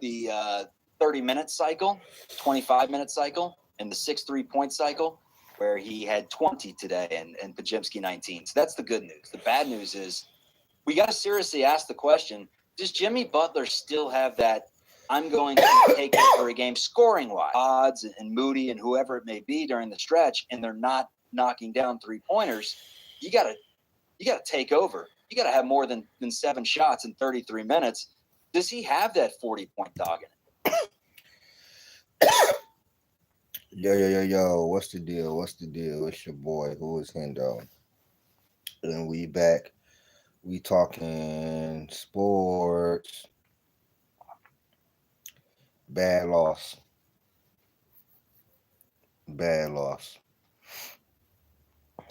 the 30-minute cycle, 25-minute cycle, and the 6 3-point cycle, where he had 20 today and Pajemski 19. So that's the good news. The bad news is we got to seriously ask the question, does Jimmy Butler still have that I'm going to take over a game scoring-wise, odds and Moody and whoever it may be during the stretch, and they're not knocking down three-pointers? You got to take over. You got to have more than 7 shots in 33 minutes. Does he have that 40-point dog in it? Yo. What's the deal? It's your boy, who is Hendo. And we back. We talking sports. Bad loss. Let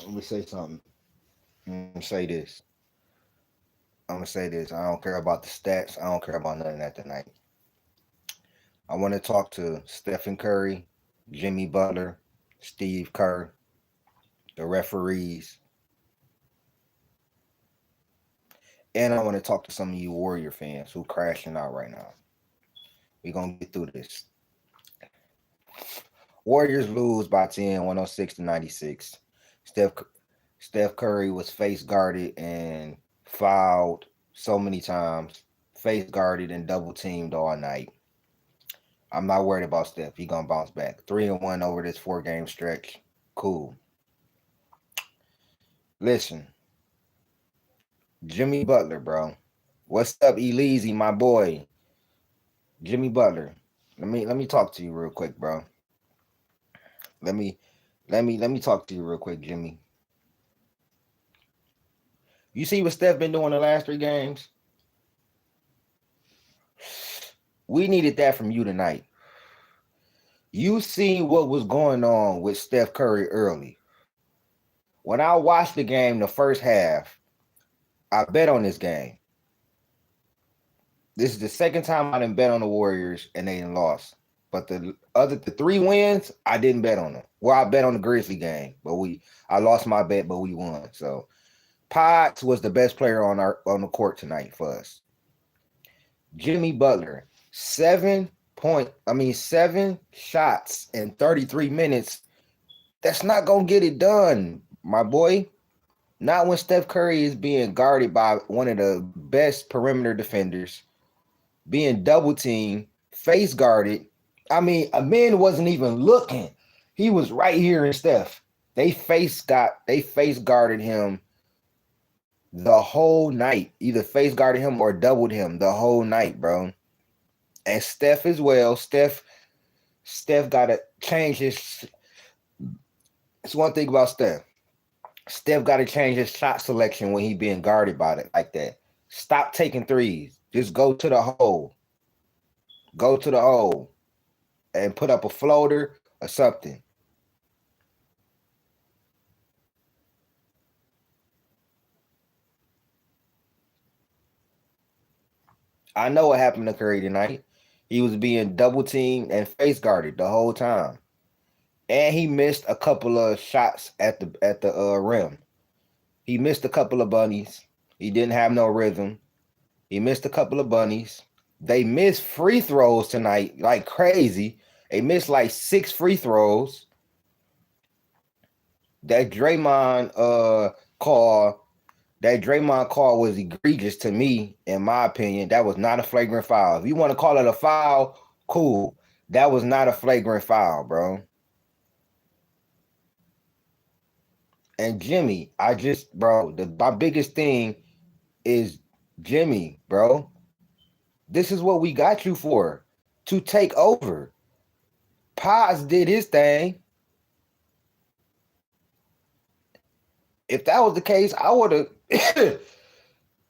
me say something. I'm gonna say this. I don't care about the stats. I don't care about none of that tonight. I want to talk to Stephen Curry, Jimmy Butler, Steve Kerr, the referees, and I want to talk to some of you Warrior fans who crashing out right now. We're going to get through this. Warriors lose by 10, 106-96. Steph Curry was face guarded and fouled so many times, face guarded and double teamed all night. I'm not worried about Steph. He's going to bounce back. 3-1 over this 4-game stretch. Cool. Listen. Jimmy Butler, bro. What's up, Elise, my boy? Jimmy Butler. Let me talk to you real quick, bro. Let me talk to you real quick, Jimmy. You see what Steph been doing the last 3 games? We needed that from you tonight. You see what was going on with Steph Curry early. When I watched the game the first half, I bet on this game. This is the second time I didn't bet on the Warriors and they didn't lost. But the 3 wins, I didn't bet on them. Well, I bet on the Grizzly game, but I lost my bet, but we won. So Potts was the best player on the court tonight for us. Jimmy Butler, 7 shots in 33 minutes. That's not gonna get it done, my boy. Not when Steph Curry is being guarded by one of the best perimeter defenders, being double teamed, face guarded. I mean, a man wasn't even looking. He was right here in Steph. They face guarded him the whole night. Either face guarded him or doubled him the whole night, bro. And Steph as well. Steph gotta change his. It's one thing about Steph. Steph got to change his shot selection when he being guarded by it like that. Stop taking threes. Just go to the hole. Go to the hole and put up a floater or something. I know what happened to Curry tonight. He was being double teamed and face guarded the whole time. And he missed a couple of shots at the rim. He missed a couple of bunnies. He didn't have no rhythm. He missed a couple of bunnies. They missed free throws tonight like crazy. They missed like 6 free throws. That Draymond call was egregious to me, in my opinion. That was not a flagrant foul. If you want to call it a foul, cool. That was not a flagrant foul, bro. And Jimmy, my biggest thing is Jimmy, bro. This is what we got you for, to take over. Paz did his thing. If that was the case, I would have.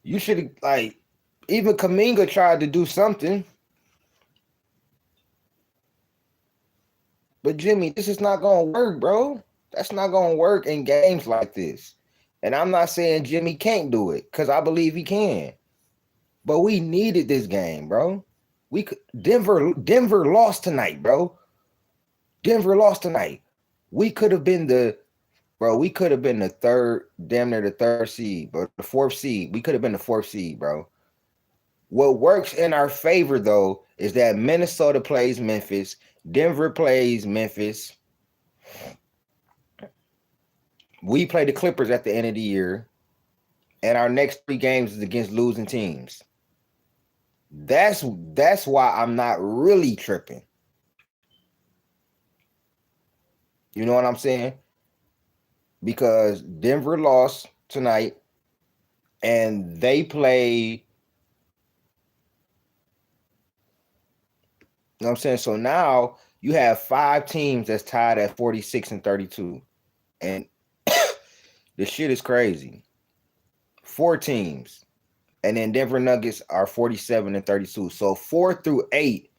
You should have, even Kuminga tried to do something. But Jimmy, this is not going to work, bro. That's not going to work in games like this. And I'm not saying Jimmy can't do it, because I believe he can. But we needed this game, bro. Denver lost tonight, bro. Denver lost tonight. We could have been the third, damn near the 3rd seed, but the 4th seed. We could have been the 4th seed, bro. What works in our favor though is that Minnesota plays Memphis, Denver plays Memphis. We play the Clippers at the end of the year, and our next 3 games is against losing teams. That's why I'm not really tripping. You know what I'm saying? Because Denver lost tonight, and they play. You know what I'm saying? So now you have 5 teams that's tied at 46 and 32. And the shit is crazy. 4 teams. And then Denver Nuggets are 47 and 32. So 4 through 8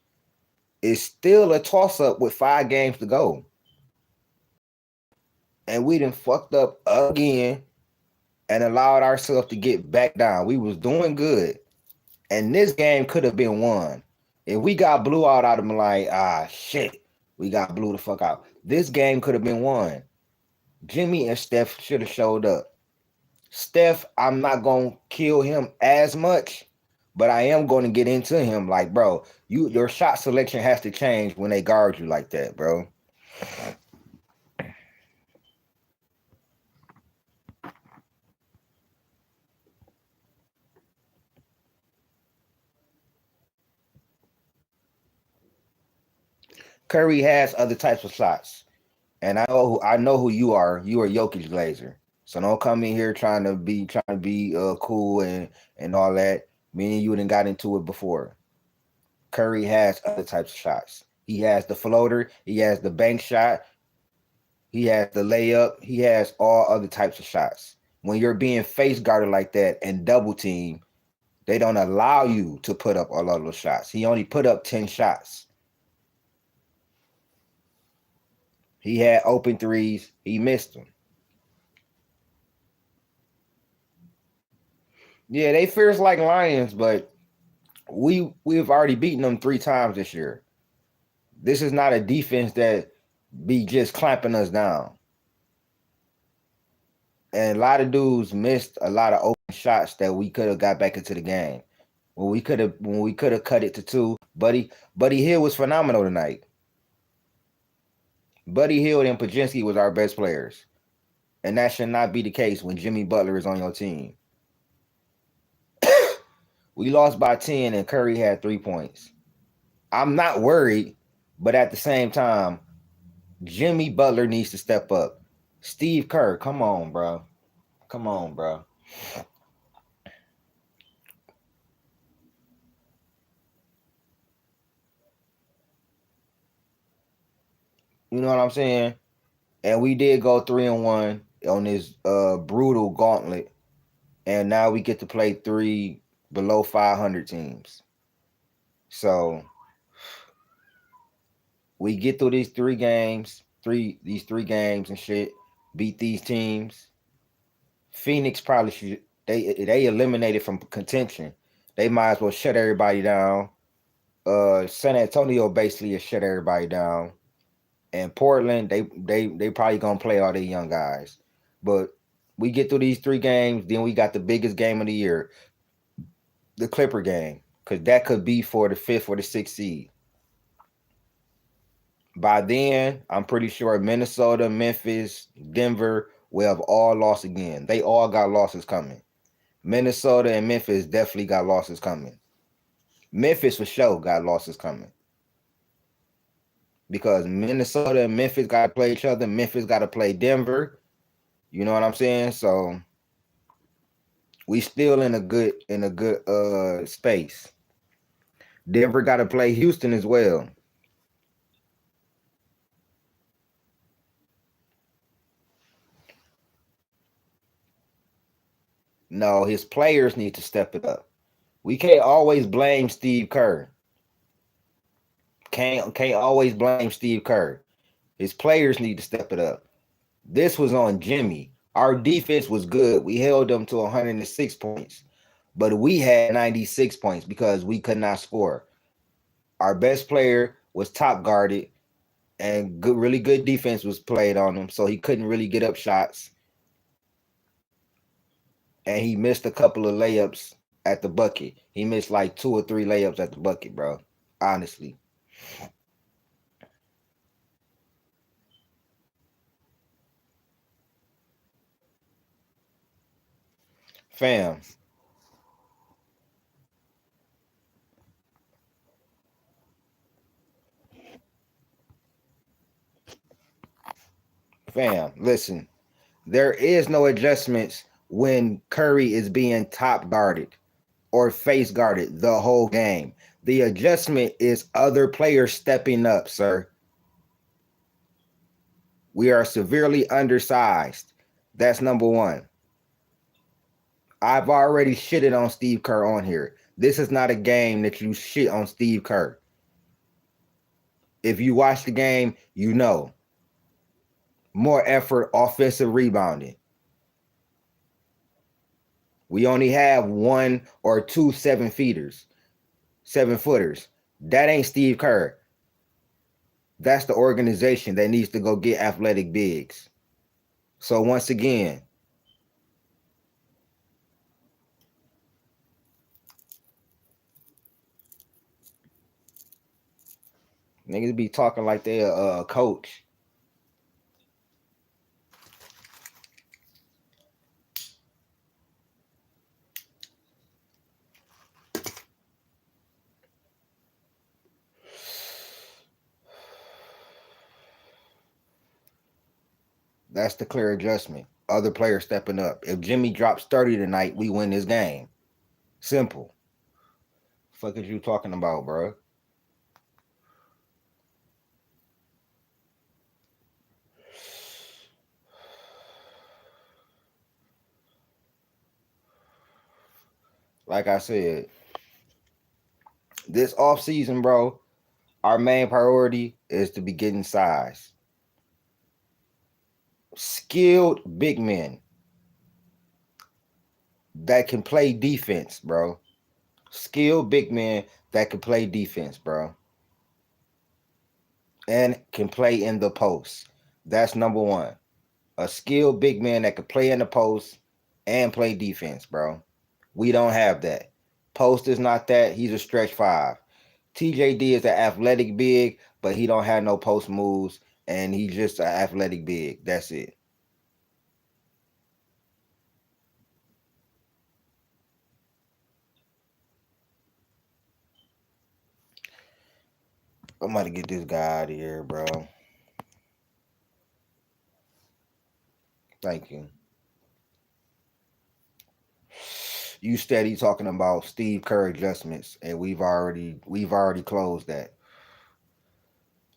is still a toss-up with 5 games to go. And we done fucked up again and allowed ourselves to get back down. We was doing good. And this game could have been won. If we got blew out of them, like, shit, we got blew the fuck out. This game could have been won. Jimmy and Steph should have showed up. Steph, I'm not going to kill him as much, but I am going to get into him. Like, bro, your shot selection has to change when they guard you like that, bro. Curry has other types of shots. And I know who you are. You are Jokic Glazer. So don't come in here trying to be cool and all that. Me and you done got into it before. Curry has other types of shots. He has the floater. He has the bank shot. He has the layup. He has all other types of shots. When you're being face guarded like that and double team, they don't allow you to put up a lot of those shots. He only put up 10 shots. He had open threes. He missed them. Yeah, they fierce like lions, but we've already beaten them 3 times this year. This is not a defense that be just clamping us down. And a lot of dudes missed a lot of open shots that we could have got back into the game. When we could have cut it to 2. Buddy Hield was phenomenal tonight. Buddy Hield and Pajinski was our best players. And that should not be the case when Jimmy Butler is on your team. We lost by 10 and Curry had 3 points. I'm not worried, but at the same time, Jimmy Butler needs to step up. Steve Kerr, come on, bro. Come on, bro. You know what I'm saying? And we did go 3-1 on this brutal gauntlet. And now we get to play 3 below 500 teams. So we get through these 3 games, these 3 games and shit, beat these teams. Phoenix probably should they eliminated from contention. They might as well shut everybody down. San Antonio basically has shut everybody down. And Portland, they probably gonna play all their young guys. But we get through these 3 games, then we got the biggest game of the year, the Clipper game, because that could be for the 5th or the 6th seed. By then, I'm pretty sure Minnesota, Memphis, Denver will have all lost again. They all got losses coming. Minnesota and Memphis definitely got losses coming. Memphis for sure got losses coming. Because Minnesota and Memphis got to play each other. Memphis got to play Denver. You know what I'm saying? So we still in a good space. Denver got to play Houston as well. No, his players need to step it up. We can't always blame Steve Kerr. Can't always blame Steve Kerr. His players need to step it up. This was on Jimmy. Our defense was good. We held them to 106 points, but we had 96 points because we could not score. Our best player was top guarded, and really good defense was played on him, so he couldn't really get up shots. And he missed a couple of layups at the bucket. He missed like 2 or 3 layups at the bucket, bro. Honestly. Fam. Fam, listen. There is no adjustments when Curry is being top guarded or face guarded the whole game. The adjustment is other players stepping up, sir. We are severely undersized. That's number one. I've already shitted on Steve Kerr on here. This is not a game that you shit on Steve Kerr. If you watch the game, you know. More effort, offensive rebounding. We only have 1 or 2 7-footers. That ain't Steve Kerr. That's the organization that needs to go get athletic bigs. So once again, niggas be talking like they a coach. That's the clear adjustment. Other players stepping up. If Jimmy drops 30 tonight, we win this game. Simple. Fuck is you talking about, bro? Like I said, this offseason, bro, our main priority is to be getting size. Skilled big men that can play defense, bro. Skilled big men that can play defense, bro. And can play in the post. That's number one. A skilled big man that can play in the post and play defense, bro. We don't have that. Post is not that. He's a stretch 5. TJD is an athletic big, but he don't have no post moves, and he's just an athletic big. That's it. I'm about to get this guy out of here, bro. Thank you. You steady talking about Steve Kerr adjustments, and we've already closed that.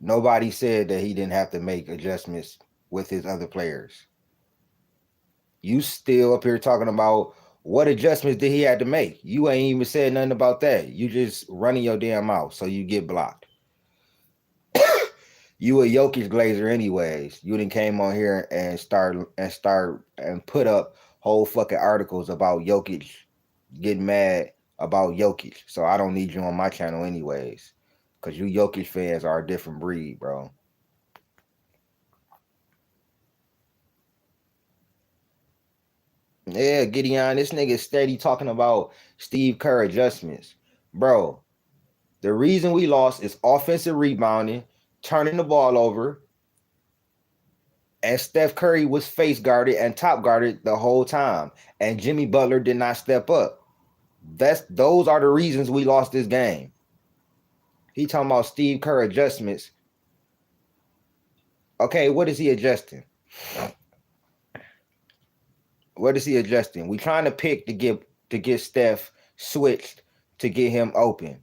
Nobody said that he didn't have to make adjustments with his other players. You still up here talking about what adjustments did he have to make? You ain't even said nothing about that. You just running your damn mouth, so you get blocked. You a Jokic glazer anyways. You done came on here and start and put up whole fucking articles about Jokic getting mad about Jokic. So I don't need you on my channel anyways. Cause you Jokic fans are a different breed, bro. Yeah, Gideon, this nigga steady talking about Steve Kerr adjustments. Bro, the reason we lost is offensive rebounding, turning the ball over, and Steph Curry was face guarded and top guarded the whole time. And Jimmy Butler did not step up. Those are the reasons we lost this game. He talking about Steve Kerr adjustments. Okay, what is he adjusting? What is he adjusting? We trying to pick to get Steph switched to get him open.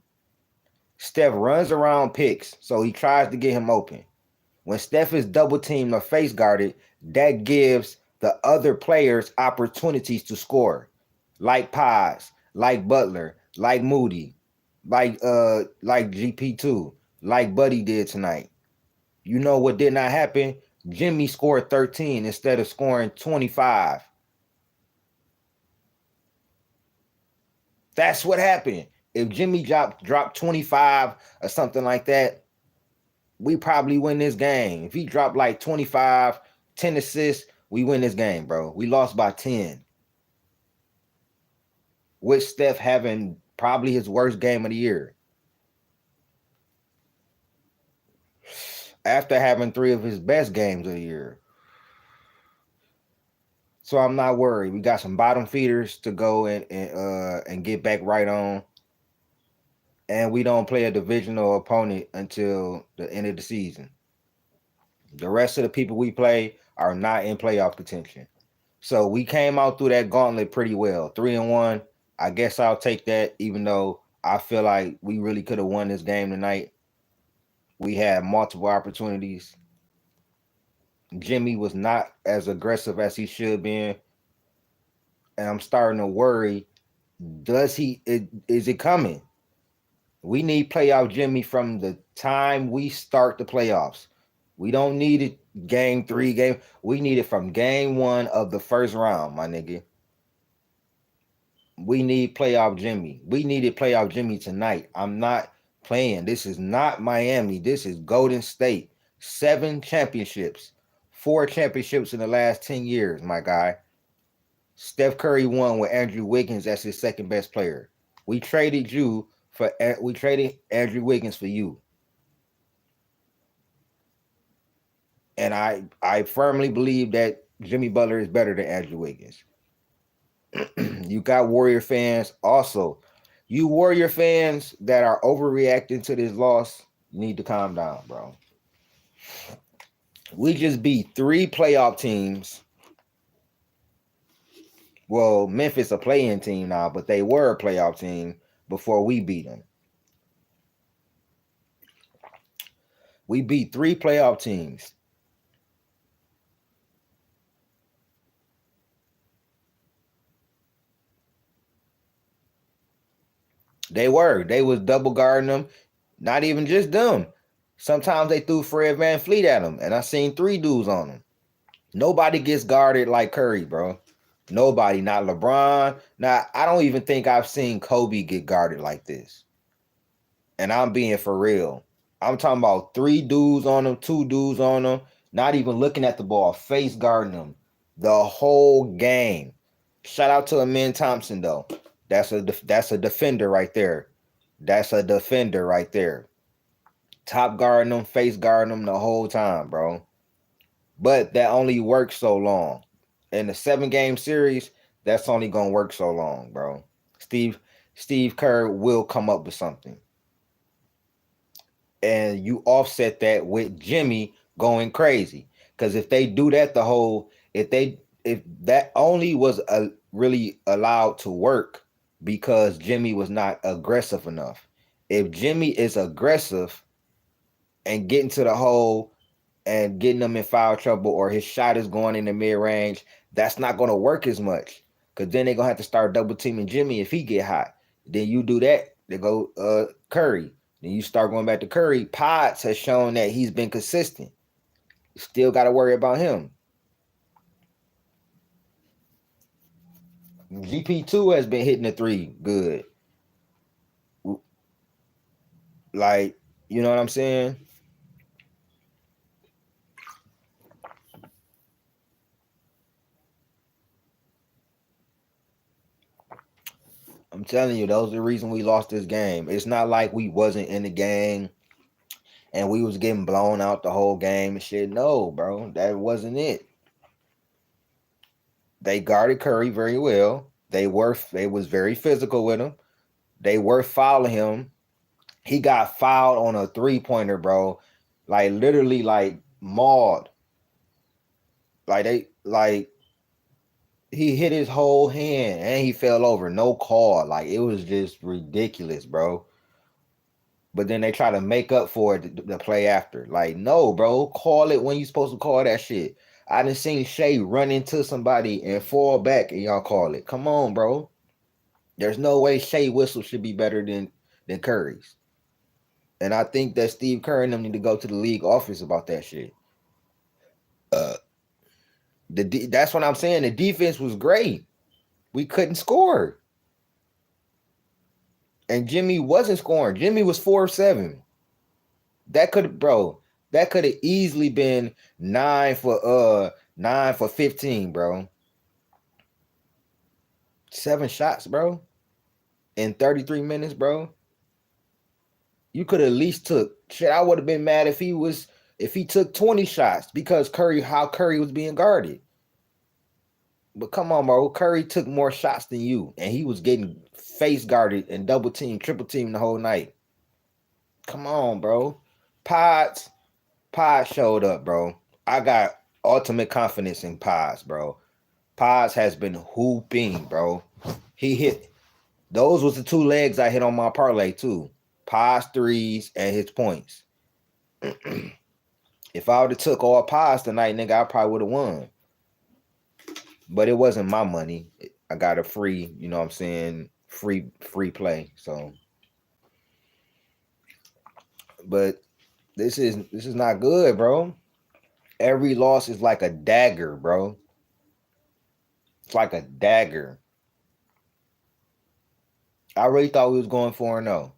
Steph runs around picks, so he tries to get him open. When Steph is double teamed or face guarded, that gives the other players opportunities to score, like Pies, like Butler, like Moody, like GP2, like Buddy did tonight. You know what did not happen? Jimmy scored 13 instead of scoring 25. That's what happened. If Jimmy dropped 25 or something like that, we probably win this game. If he dropped like 25, 10 assists, we win this game, bro. We lost by 10. with Steph having probably his worst game of the year. After having 3 of his best games of the year. So I'm not worried. We got some bottom feeders to go and get back right on. And we don't play a divisional opponent until the end of the season. The rest of the people we play are not in playoff contention. So we came out through that gauntlet pretty well. 3-1. I guess I'll take that, even though I feel like we really could have won this game tonight. We had multiple opportunities. Jimmy was not as aggressive as he should be. And I'm starting to worry. Is it coming? We need playoff Jimmy from the time we start the playoffs. We don't need it game 3. We need it from game 1 of the first round, my nigga. We need playoff Jimmy. We needed playoff Jimmy tonight. I'm not playing. This is not Miami. This is Golden State. 7 championships. 4 championships in the last 10 years, my guy. Steph Curry won with Andrew Wiggins as his second best player. We traded Andrew Wiggins for you. And I firmly believe that Jimmy Butler is better than Andrew Wiggins. You got Warrior fans also. You Warrior fans that are overreacting to this loss, you need to calm down, bro. We just beat 3 playoff teams. Well, Memphis a play-in team now, but they were a playoff team before we beat them. We beat 3 playoff teams. They was double guarding them. Not even just them. Sometimes they threw Fred VanVleet at them, and I seen 3 dudes on them. Nobody gets guarded like Curry, bro. Nobody, not LeBron. Now, I don't even think I've seen Kobe get guarded like this. And I'm being for real. I'm talking about 3 dudes on them, 2 dudes on them, not even looking at the ball, face guarding them the whole game. Shout out to Amin Thompson, though. That's a defender right there. That's a defender right there. Top guarding them, face guarding them the whole time, bro. But that only works so long. In the 7-game series, that's only gonna work so long, bro. Steve Kerr will come up with something. And you offset that with Jimmy going crazy. Because if they do that if that only was really allowed to work because Jimmy was not aggressive enough. If Jimmy is aggressive and getting to the hole and getting them in foul trouble, or his shot is going in the mid-range, that's not going to work as much. Because then they're going to have to start double teaming Jimmy if he get hot. Then you do that, they go Curry. Then you start going back to Curry. Potts has shown that he's been consistent. Still got to worry about him. GP2 has been hitting the 3 good. Like, you know what I'm saying? I'm telling you, those are the reason we lost this game. It's not like we wasn't in the game and we was getting blown out the whole game and shit. No, bro, that wasn't it. They guarded Curry very well. They was very physical with him. They were fouling him. He got fouled on a 3-pointer, bro. Like literally like mauled. He hit his whole hand and he fell over. No call. Like it was just ridiculous, bro. But then they try to make up for it the play after. Like, no, bro. Call it when you're supposed to call that shit. I done seen Shea run into somebody and fall back and y'all call it. Come on, bro. There's no way Shea whistle should be better than Curry's. And I think that Steve Kerr and them need to go to the league office about that shit. That's what I'm saying. The defense was great. We couldn't score. And Jimmy wasn't scoring. Jimmy was 4 of 7. That could have easily been 9 for 15, bro. 7 shots, bro. in 33 minutes, bro. You could at least took shit. I would have been mad if he took 20 shots because how Curry was being guarded. But come on, bro. Curry took more shots than you, and he was getting face guarded and double team, triple team the whole night. Come on, bro. Pods showed up, bro. I got ultimate confidence in Pods, bro. Pods has been hooping, bro. He hit. Those was the two legs I hit on my parlay too. Pods threes and his points. If I would have took all Pods tonight, nigga, I probably would have won. But it wasn't my money. I got a free, you know what I'm saying, free play. So, but this is not good, bro. Every loss is like a dagger, bro. It's like a dagger. I really thought we was going 4-0.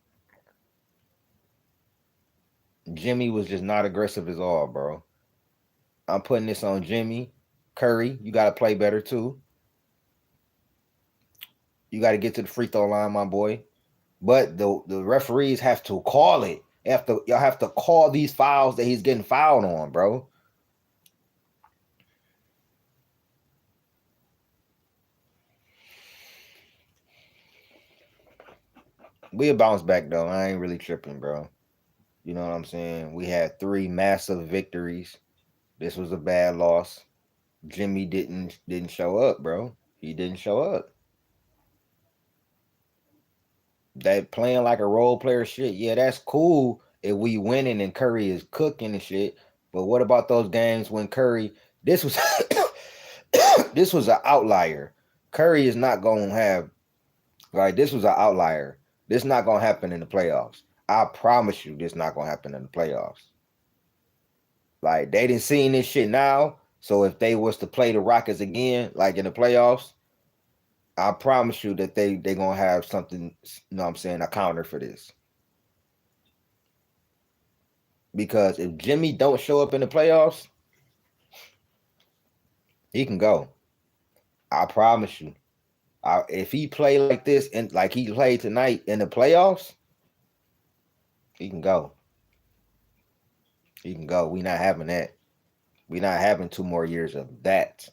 Jimmy was just not aggressive at all, bro. I'm putting this on Jimmy. Curry, you got to play better too. You got to get to the free throw line, my boy. But the referees have to call it. Y'all have to call these fouls that he's getting fouled on, bro. We'll bounce back though. I ain't really tripping, bro. You know what I'm saying? We had 3 massive victories. This was a bad loss. Jimmy didn't show up, bro. He didn't show up. That playing like a role player shit, yeah, that's cool if we winning and Curry is cooking and shit. But what about those games when Curry? This was this was an outlier. Curry is not gonna have this was an outlier. This not gonna happen in the playoffs. I promise you, this not gonna happen in the playoffs. Like they didn't see this shit now. So if they was to play the Rockets again, like in the playoffs, I promise you that they gonna have something, you know what I'm saying, a counter for this. Because if Jimmy don't show up in the playoffs, he can go. I promise you. If he play like this and like he played tonight in the playoffs, he can go. He can go. We not having that. We not having 2 more years of that.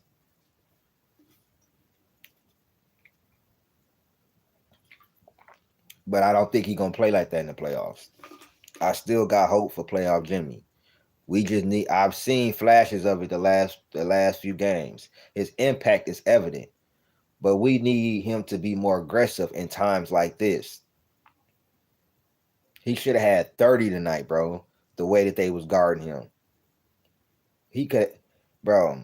But I don't think he gonna play like that in the playoffs. I still got hope for playoff Jimmy. We just need. I've seen flashes of it the last few games. His impact is evident, but we need him to be more aggressive in times like this. He should have had 30 tonight, bro. The way that they was guarding him, he could, bro.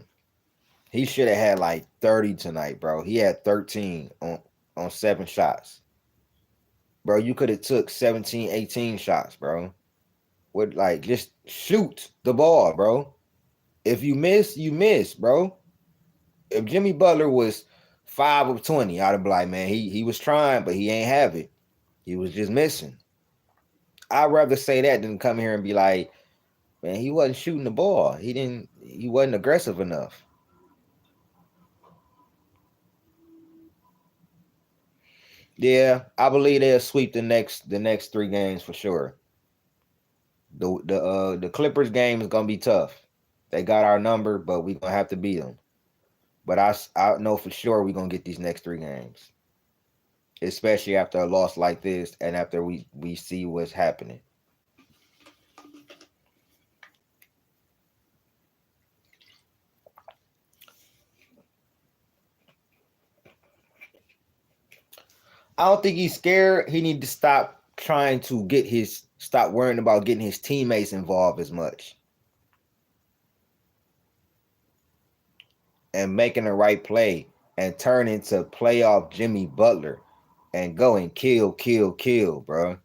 He should have had like 30 tonight, bro. He had 13 on 7 shots. Bro, you could have took 17, 18 shots, bro. With like just shoot the ball, bro. If you miss, you miss, bro. If Jimmy Butler was 5 of 20, I'd be like, man, he was trying, but he ain't have it. He was just missing. I'd rather say that than come here and be like, man, he wasn't shooting the ball. He wasn't aggressive enough. Yeah, I believe they'll sweep the next 3 games for sure. The Clippers game is gonna be tough. They got our number, but we gonna have to beat them. But I know for sure we're gonna get these next 3 games. Especially after a loss like this and after we see what's happening. I don't think he's scared. He need to stop trying to stop worrying about getting his teammates involved as much. And making the right play and turn into playoff Jimmy Butler and go and kill, bro.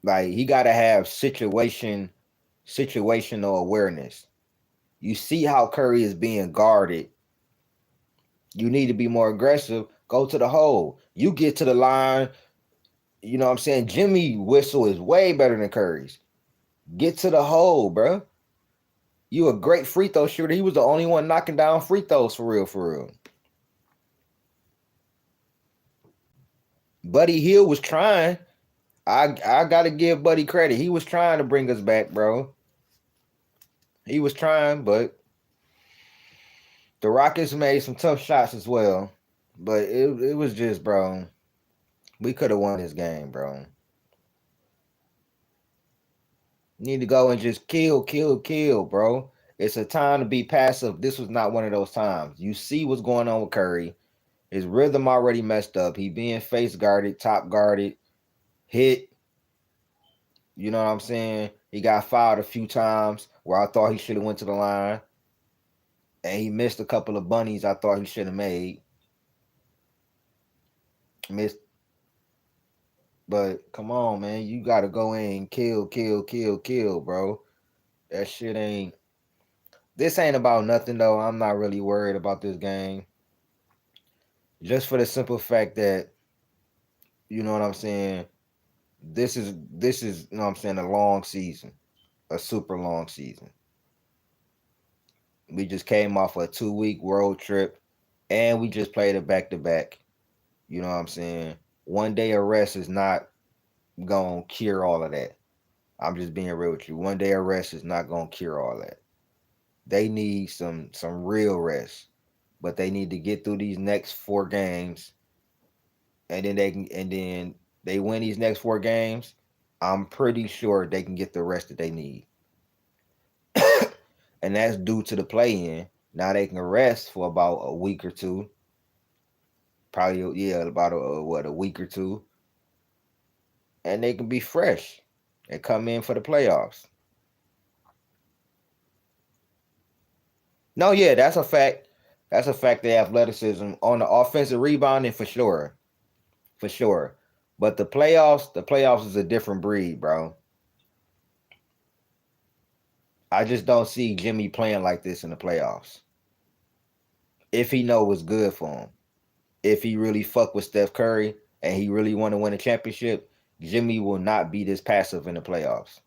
Like he gotta have situational awareness. You see how Curry is being guarded. You need to be more aggressive. Go to the hole. You get to the line. You know what I'm saying? Jimmy whistle is way better than Curry's. Get to the hole, bro. You a great free throw shooter. He was the only one knocking down free throws for real, for real. Buddy Hield was trying. I gotta give Buddy credit. He was trying to bring us back, bro. He was trying, but the Rockets made some tough shots as well. But it was just, bro. We could have won this game, bro. Need to go and just kill, bro. It's a time to be passive. This was not one of those times. You see what's going on with Curry. His rhythm already messed up. He being face guarded, top guarded, hit. You know what I'm saying? He got fouled a few times where I thought he should have went to the line. And he missed a couple of bunnies I thought he should have made. Missed, but come on, man. You gotta go in and kill, bro. That shit ain't. This ain't about nothing though. I'm not really worried about this game. Just for the simple fact that, you know what I'm saying, this is you know what I'm saying, a long season. A super long season. We just came off a 2-week road trip and we just played a back to back. You know what I'm saying? One day of rest is not gonna cure all of that. I'm just being real with you. One day of rest is not gonna cure all that. They need some real rest. But they need to get through these next 4 games, and then they win these next 4 games. I'm pretty sure they can get the rest that they need. And that's due to the play in. Now they can rest for about a week or two. Probably, yeah, about a week or two. And they can be fresh and come in for the playoffs. No, yeah, that's a fact. That's a fact. The athleticism on the offensive rebounding for sure, for sure. But the playoffs is a different breed, bro. I just don't see Jimmy playing like this in the playoffs. If he know what's good for him, if he really fuck with Steph Curry and he really want to win a championship, Jimmy will not be this passive in the playoffs.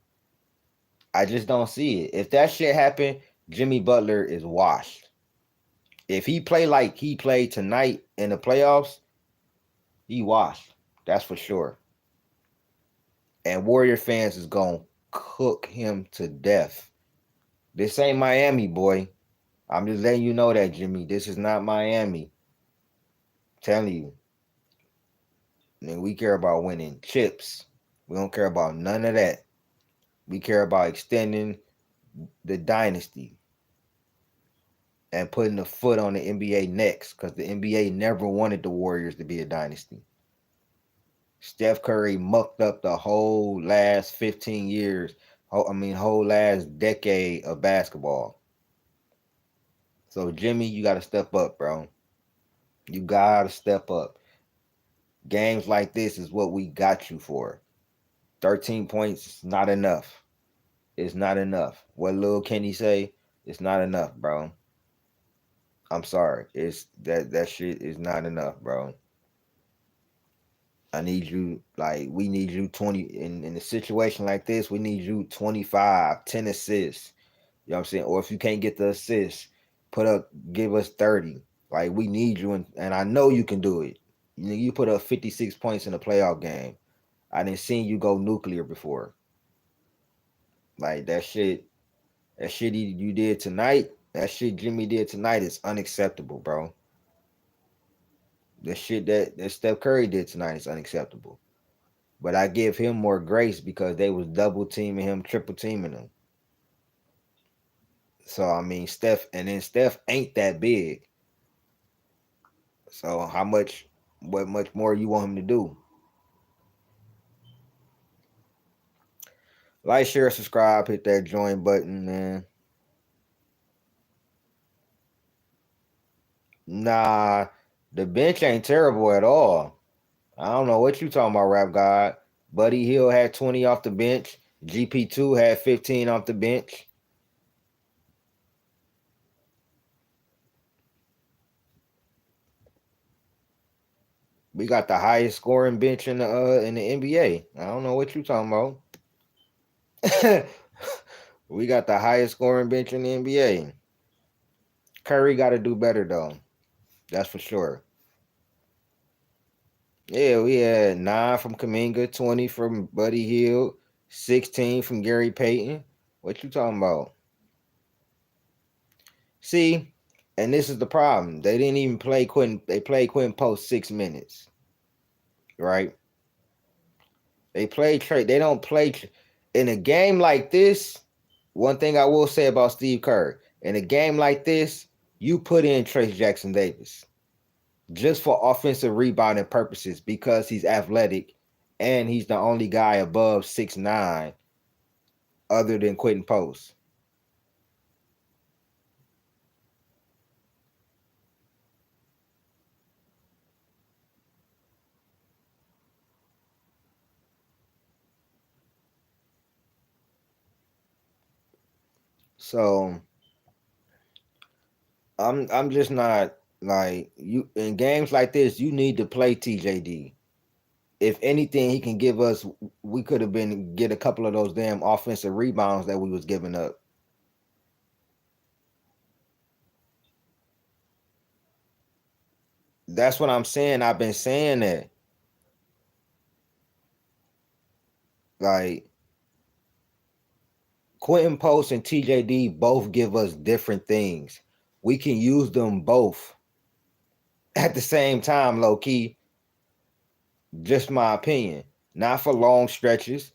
I just don't see it. If that shit happen, Jimmy Butler is washed. If he play like he played tonight in the playoffs, he washed. That's for sure. And Warrior fans is gonna cook him to death. This ain't Miami, boy. I'm just letting you know that, Jimmy. This is not Miami. I'm telling you. And we care about winning chips. We don't care about none of that. We care about extending the dynasty and putting the foot on the NBA next, because the NBA never wanted the Warriors to be a dynasty. Steph Curry mucked up the whole last 15 years. Whole last decade of basketball. So, Jimmy, you got to step up, bro. You got to step up. Games like this is what we got you for. 13 points is not enough. It's not enough. What Lil Kenny say? It's not enough, bro. I'm sorry. It's that shit is not enough, bro. I need you, like, we need you 20 in a situation like this. We need you 25, 10 assists. You know what I'm saying? Or if you can't get the assists, give us 30. Like, we need you, and I know you can do it. You put up 56 points in a playoff game. I didn't see you go nuclear before. Like, that shit you did tonight, that shit Jimmy did tonight is unacceptable, bro. The shit that Steph Curry did tonight is unacceptable. But I give him more grace because they was double teaming him, triple teaming him. So I mean, Steph ain't that big. So what much more you want him to do? Like, share, subscribe, hit that join button, man. Nah, the bench ain't terrible at all. I don't know what you talking about, Rap God. Buddy Hill had 20 off the bench. GP2 had 15 off the bench. We got the highest scoring bench in the NBA. I don't know what you talking about. We got the highest scoring bench in the NBA. Curry got to do better though. That's for sure. Yeah, we had 9 from Kaminga, 20 from Buddy Hield, 16 from Gary Payton. What you talking about? See, and this is the problem. They didn't even play Quentin. They played Quentin Post 6 minutes, right? They play Trey. They don't play in a game like this. One thing I will say about Steve Kerr, in a game like this, you put in Trace Jackson Davis just for offensive rebounding purposes because he's athletic and he's the only guy above 6'9" other than Quentin Post. So I'm just not like you in games like this. You need to play TJD. If anything, he can give us. We could have been get a couple of those damn offensive rebounds that we was giving up. That's what I'm saying. I've been saying that. Like Quentin Post and TJD both give us different things. We can use them both at the same time, low key. Just my opinion. Not for long stretches,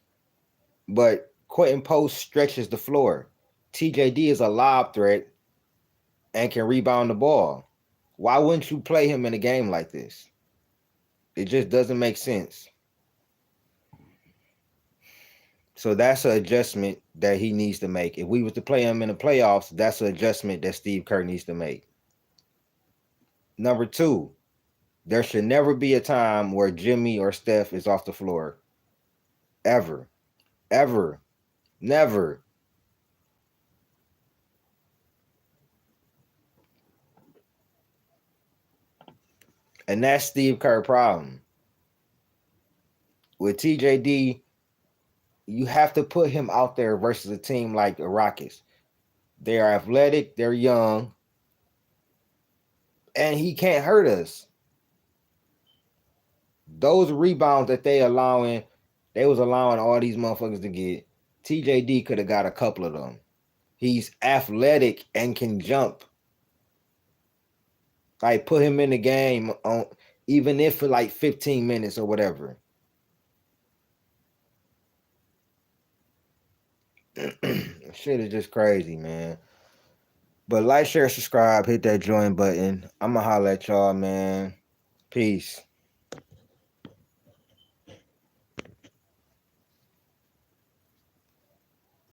but Quentin Post stretches the floor. TJD is a lob threat and can rebound the ball. Why wouldn't you play him in a game like this? It just doesn't make sense. So that's an adjustment that he needs to make. If we was to play him in the playoffs, that's an adjustment that Steve Kerr needs to make. Number two, there should never be a time where Jimmy or Steph is off the floor. Ever. Ever. Never. And that's Steve Kerr problem. With TJD, you have to put him out there versus a team like the Rockets. They are athletic, they're young, and he can't hurt us. Those rebounds that they was allowing all these motherfuckers to get. TJD could have got a couple of them. He's athletic and can jump. Like put him in the game on even if for like 15 minutes or whatever. Shit is just crazy, man. But like, share, subscribe, hit that join button. I'ma holler at y'all, man. Peace.